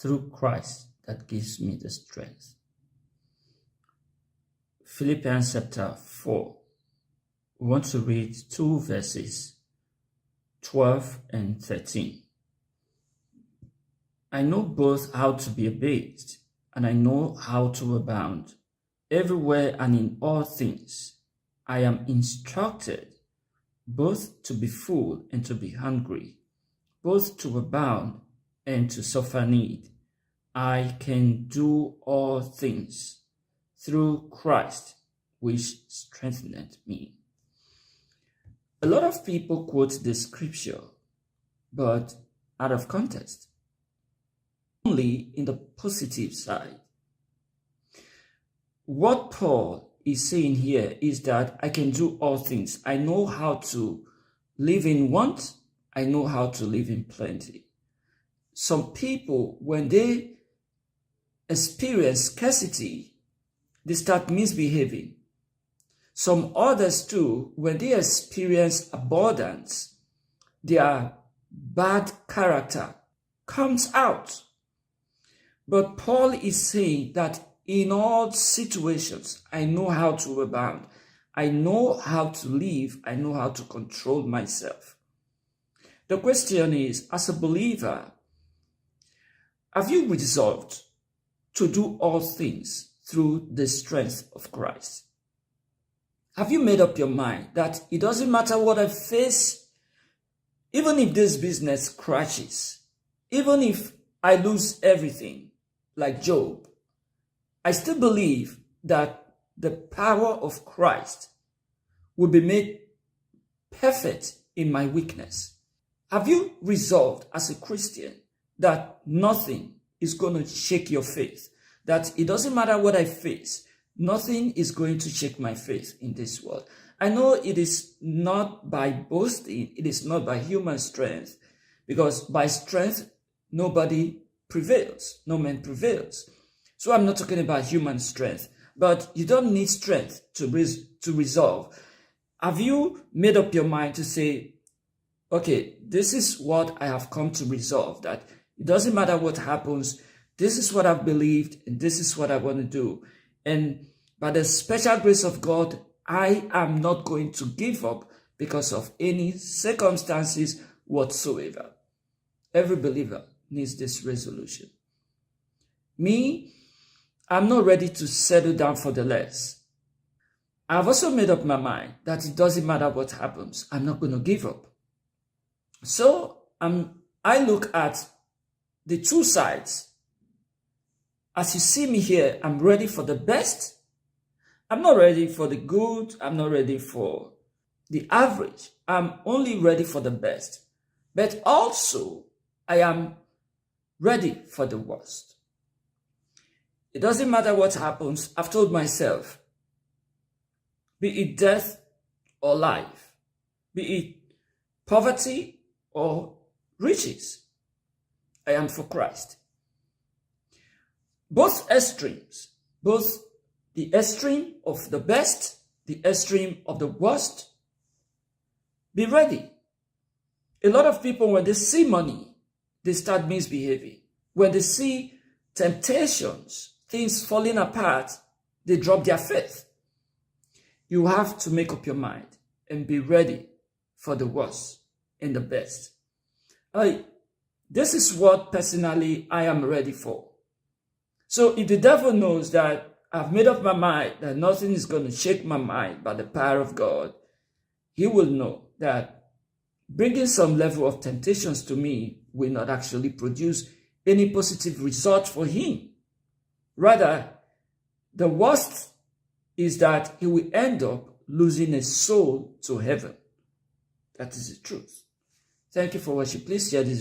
through Christ that gives me the strength. Philippians chapter 4. We want to read 2 verses, 12 and 13. I know both how to be abased, and I know how to abound. Everywhere and in all things, I am instructed both to be full and to be hungry, both to abound and to suffer need. I can do all things through Christ, which strengtheneth me. A lot of people quote this scripture, but out of context, only in the positive side. What Paul is saying here is that I can do all things. I know how to live in want. I know how to live in plenty. Some people, when they experience scarcity, they start misbehaving. Some others too, when they experience abundance, their bad character comes out. But Paul is saying that in all situations, I know how to abound. I know how to live. I know how to control myself. The question is, as a believer, have you resolved to do all things through the strength of Christ? Have you made up your mind that it doesn't matter what I face, even if this business crashes, even if I lose everything, like Job, I still believe that the power of Christ will be made perfect in my weakness? Have you resolved as a Christian that nothing is going to shake your faith? That it doesn't matter what I face, nothing is going to shake my faith in this world. I know it is not by boasting, it is not by human strength, because by strength, nobody prevails, no man prevails. So I'm not talking about human strength, but you don't need strength to resolve. Have you made up your mind to say, okay, this is what I have come to resolve, that it doesn't matter what happens, this is what I've believed, and this is what I want to do. And by the special grace of God, I am not going to give up because of any circumstances whatsoever. Every believer needs this resolution. Me, I'm not ready to settle down for the less. I've also made up my mind that it doesn't matter what happens, I'm not going to give up. So I look at the two sides. As you see me here, I'm ready for the best. I'm not ready for the good. I'm not ready for the average. I'm only ready for the best. But also, I am ready for the worst. It doesn't matter what happens. I've told myself, be it death or life, be it poverty or riches, I am for Christ. Both extremes, both the extreme of the best, the extreme of the worst, be ready. A lot of people, when they see money, they start misbehaving. When they see temptations, things falling apart, they drop their faith. You have to make up your mind and be ready for the worst and the best. This is what personally I am ready for. So if the devil knows that I've made up my mind that nothing is going to shake my mind by the power of God, he will know that bringing some level of temptations to me will not actually produce any positive result for him. Rather, the worst is that he will end up losing a soul to heaven. That is the truth. Thank you for watching. Please share this video.